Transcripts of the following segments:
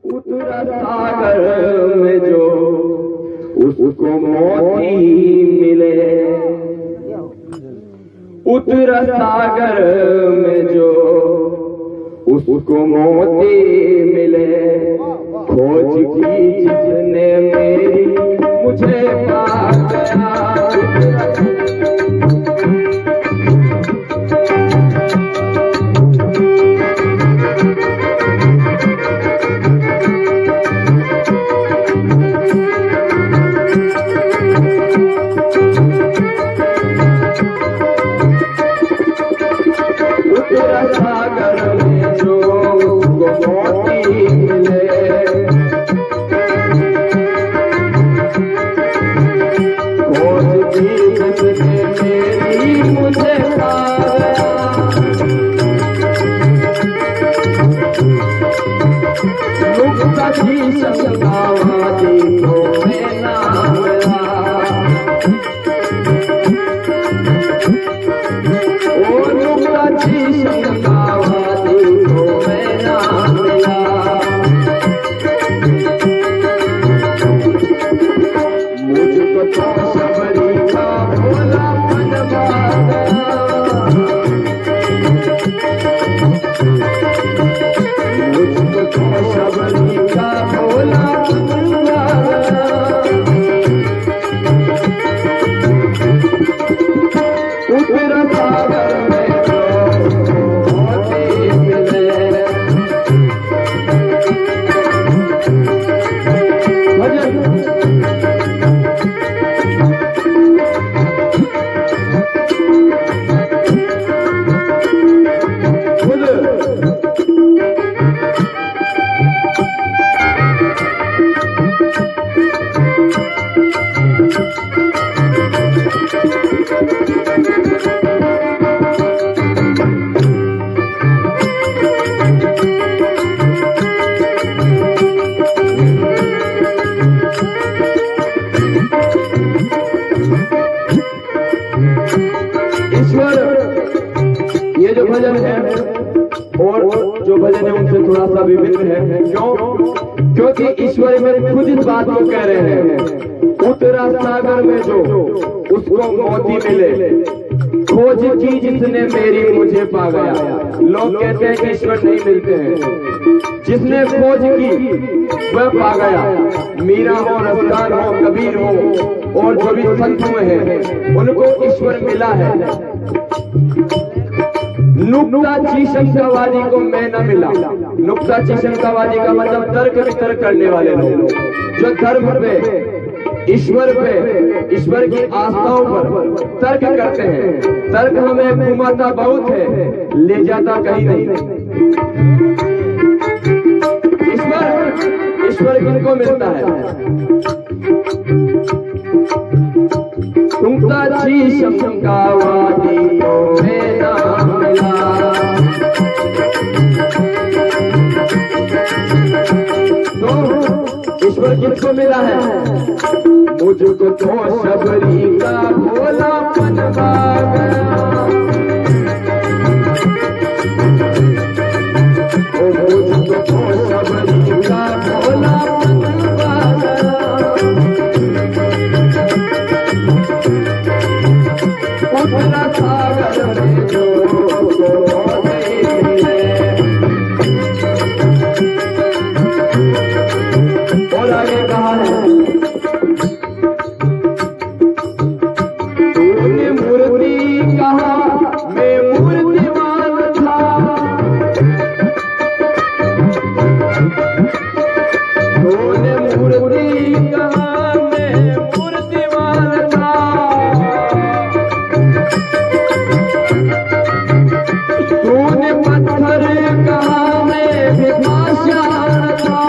उतरा सागर में जो उसको मोती मिले, उतरा सागर में जो उसको मोती मिले, खोज की जिसने मेरी मुझे पा गया। भजन है और जो भजन है उनसे थोड़ा सा विभिन्न है। क्यों? क्योंकि ईश्वर में खुद इस बात को कह रहे हैं, उतरा सागर में जो उसको मोती मिले, खोज की जिसने मेरी मुझे पा गया। लोग कहते हैं कि ईश्वर नहीं मिलते हैं, जिसने खोज की वह पा गया। मीरा हो, रफ्तार हो, कबीर हो और जो भी संत हुए हैं उनको ईश्वर मिला है। नुक्ता चीशंकावादी को मैं न मिला। नुक्ता चीशंकावादी का मतलब तर्क वितर्क करने वाले लोग जो धर्म पे, ईश्वर की आस्थाओं पर तर्क करते हैं। तर्क हमें घुमाता बहुत है, ले जाता कहीं नहीं। ईश्वर किनको मिलता है? नुक्ता चीशंकावादी को मैं न मिला। तो ईश्वर किसको मिला है? मुझको तो शबरी का भोलापन पा गया। मुझको तो शबरी का भोलापन पा गया। उतरा सागर में जो और आगे कहा है, तूने मूर्ति कहा मैं मूर्तिमान था। तूने मूर्ति कहा मैं मूर्तिमान था। तूने पत्थर कहा मैं भिखाशान था।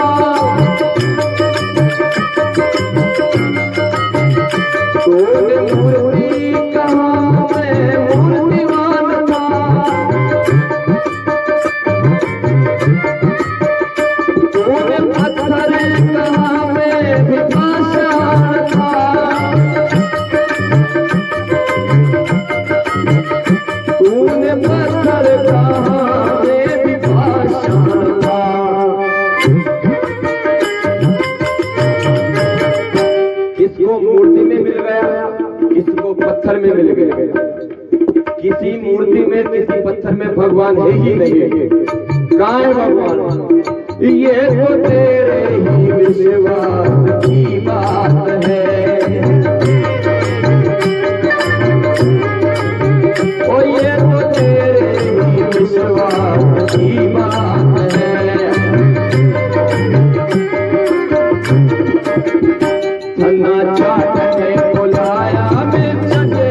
तूने मूर्ति कहा मैं मूर्तिमान था। तूने पत्थर कहा मैं भिखाशान था। तूने पत्थर कहा मैं भिखाशान था। पत्थर में मिल गए। किसी मूर्ति में, किसी पत्थर में भगवान है ही नहीं। कहाँ है भगवान? ये तो तेरे ही विश्वास की बात है, ओ ये तो तेरे ही विश्वास की बात है। धन्ना चाट ने बुलाया मैं चले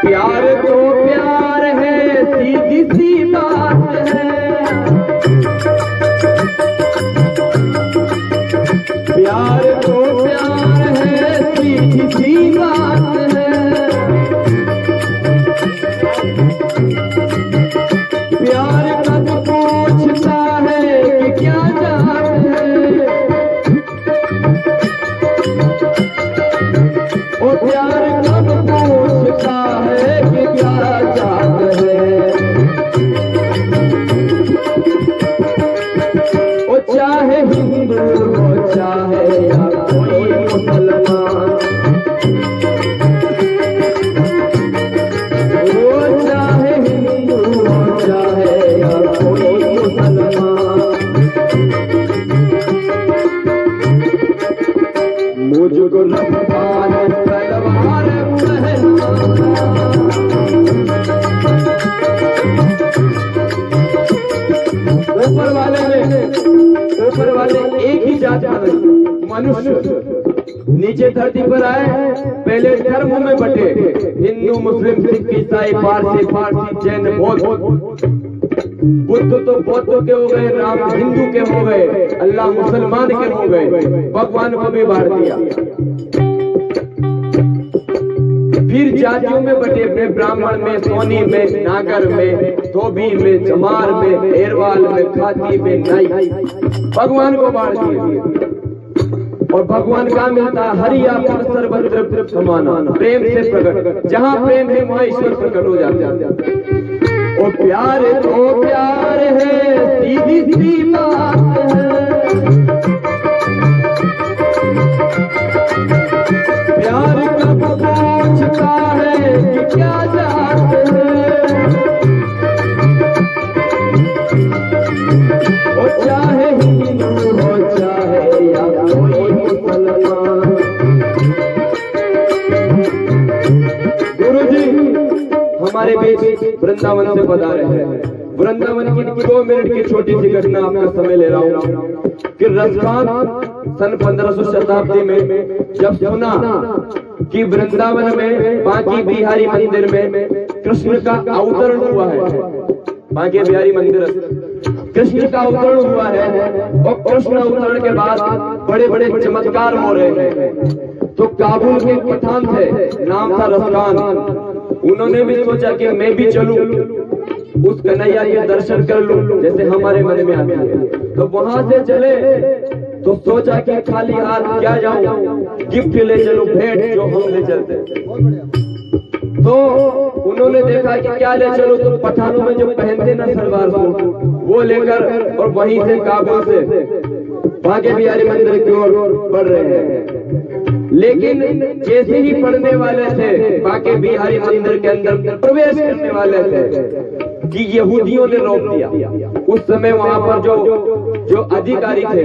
प्यार तो प्यार है, सीधी सी बात है। प्यार तो प्यार है, सीधी सी बात है। प्यार कब पूछता है कि क्या चाहते हैं, ओ प्यार कब पूछता है कि क्या चाहते हैं। ओ चाहे हिंदू हो चाहे या कोई मुसलमान, ओ चाहे हिंदू हो चाहे या कोई मुसलमान, मुझको रफ्तार तलवार ऊपर वाले एक ही जात का मनुष्य नीचे धरती पर आए, पहले धर्मों में बटे, हिंदू मुस्लिम सिख ईसाई पारसी जैन बौद्ध। बुद्ध तो बौद्ध के हो गए, राम हिंदू के हो गए, अल्लाह मुसलमान के हो गए, भगवान को भी बांट दिया। फिर जातियों में बटे अपने, ब्राह्मण में, सोनी में, नागर में, धोबी में, जमार में, एरवाल में, खाती में, नाई, भगवान को बांट दिया। और भगवान का मिलता हरिया सर्वत्र समाना, प्रेम से प्रकट, जहाँ प्रेम है वहाँ ईश्वर प्रकट हो जाते। ओ प्यार तो प्यार है, सीधी सी बात है। प्यार कब पूछता है कि क्या चाहते हैं, ओ चाहे हिंदू हो चाहे या कोई मुसलमान। गुरुजी हमारे बीच वृंदावन से पधारे हैं। वृंदावन की 2 मिनट की छोटी सी घटना आपका समय ले रहा हूँ कि रसखान सन 1500 शताब्दी में जब सुना कि वृंदावन में बांके बिहारी मंदिर में कृष्ण का अवतरण हुआ है, बांके बिहारी मंदिर कृष्ण का अवतरण हुआ है, और कृष्ण अवतरण के बाद बड़े बड़े चमत्कार हो रहे हैं। तो काबुल के पठान थे, नाम था रसखान, उन्होंने भी सोचा कि मैं भी चलूं, उस कन्हैया के दर्शन कर लूं जैसे हमारे मन में आते हैं। तो वहां से चले तो सोचा कि खाली हाथ क्या जाऊं, गिफ्ट ले चलूं, भेंट जो हम ले चलते। तो उन्होंने देखा कि क्या ले चलो, तो पठानों में जो पहनते ना सलवार सूट वो लेकर, और वहीं से काबुल से बांके बिहारी मंदिर की ओर बढ़ रहे हैं। लेकिन जैसे ही पढ़ने वाले थे, बांके बिहारी मंदिर के अंदर प्रवेश करने वाले थे कि यहूदियों ने रोक दिया। उस समय वहां पर जो अधिकारी थे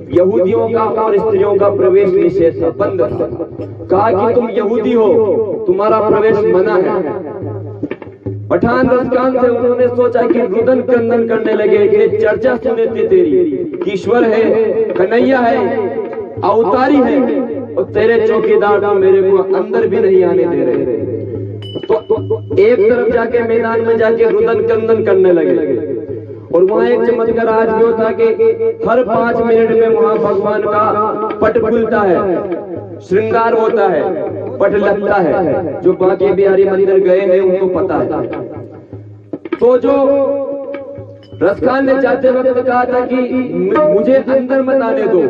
यहूदियों का और स्त्रियों का प्रवेश निषेध था, बंद था। कहा कि तुम यहूदी हो, तुम्हारा प्रवेश मना है। पठान रसकान से उन्होंने सोचा कि रुदन क्रंदन करने लगे कि चर्चा सुने थी तेरी कि ईश्वर है, कन्हैया है, अवतारी है, और तेरे चौकीदार तो मेरे को अंदर भी नहीं आने दे रहे। तो एक तरफ जाके मैदान में जाके रुदन क्रंदन करने लगे। और वहाँ एक चमत्कार आज भी होता कि हर 5 मिनट में वहाँ भगवान का पट खुलता है, श्रृंगार होता है, पट लगता है। जो बांके बिहारी मंदिर गए हैं उनको पता है। तो जो रसखान ने जाते वक्त कहा था कि मुझे अंदर मत आने दो,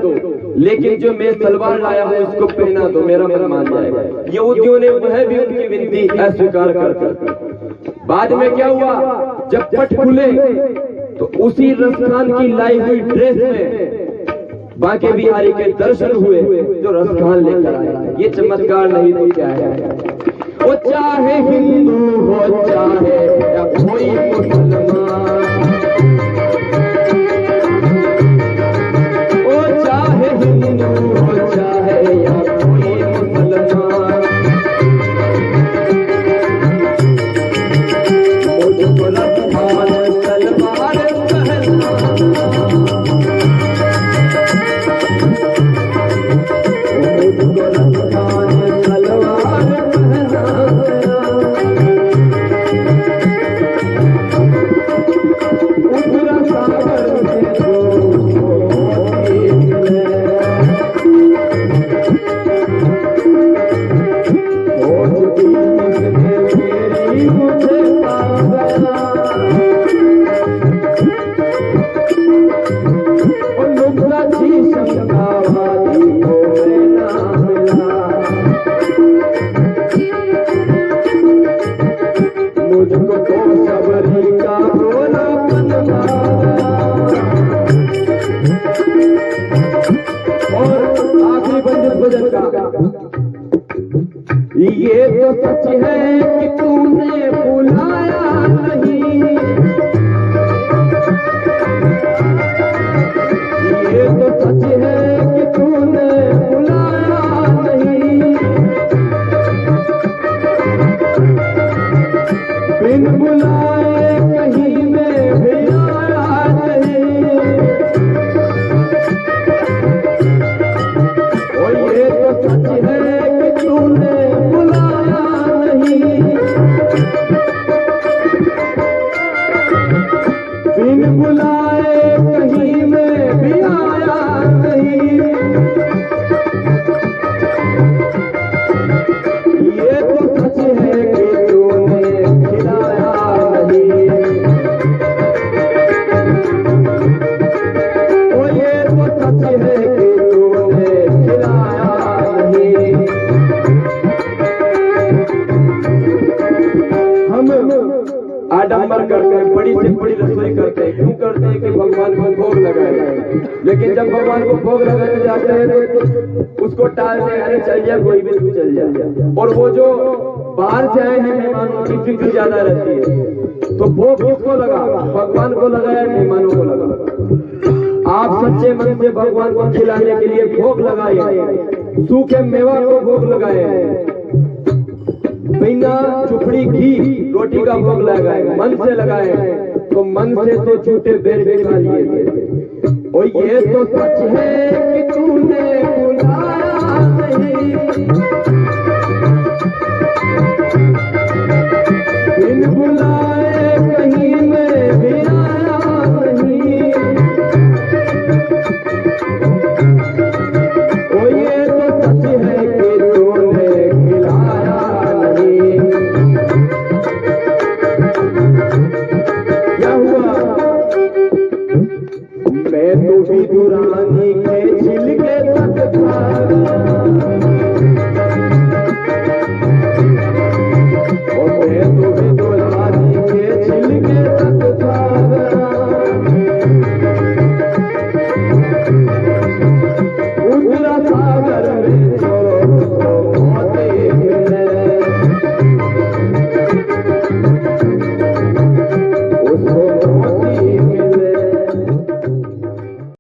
लेकिन जो मैं तलवार लाया हूँ इसको पहना दो, मेरा मन मान जाएगा। यहूदियों ने वह भी उनकी विनती अस्वीकार कर दी। बाद में क्या हुआ, जब पट खुले तो उसी रसखान की लाई हुई ड्रेस में बांके बिहारी के दर्शन हुए जो रसखान लेकर आए। ये चमत्कार नहीं तो क्या है। वो चाहे हिंदू हो चाहे या कोई मुसलमान, वो चाहे हिंदू हो चाहे या कोई मुसलमान, मुझको रसखान तलवार पहना, मुझको रसखान तलवार पहना, उतरा सागर में मुझको तो सबरी का बोला और आखिरी भजन का ये तो सच है कि तूने बुलाया नहीं, ये तो सच है कि तूने बुलाया नहीं, बिन बुलाए कहीं में भी आया नहीं। और ये तो सच है कि तूने बुलाया नहीं, बिन बुलाए कहीं में भी आया नहीं। ये तो सच है कि तूने खिलाया नहीं, ओ ये तो सच है कि तूने खिलाया नहीं। हम आडंबर करते हैं, बड़ी से बड़ी रसोई करते हैं, क्यों करते हैं कि भगवान को भोग लगाए। लेकिन जब भगवान को भोग लगाने जाते हैं तो उसको टालते हैं, अरे चल जा कोई भी तू चल जा। और वो जो बाहर से आए हैं मेहमानों की फिक्र ज्यादा रहती है। तो भोग किसको लगा, भगवान को लगाया, मेहमानों को लगा। आप सच्चे मन से भगवान को खिलाने के लिए भोग लगाए, सूखे मेवा को भोग लगाए, बिना चुपड़ी घी रोटी का भोग लगाए, मन से लगाए, तो मन से तो झूठे बेर भी खा लिए थे। और ये तो सच है कि तूने बुलाया नहीं, बिन बुलाए कहीं में भी आया नहीं। और ये तो सच है कि तूने खिलाया नहीं। क्या हुआ, मैं तो भी दुरानी के छिलके तक था,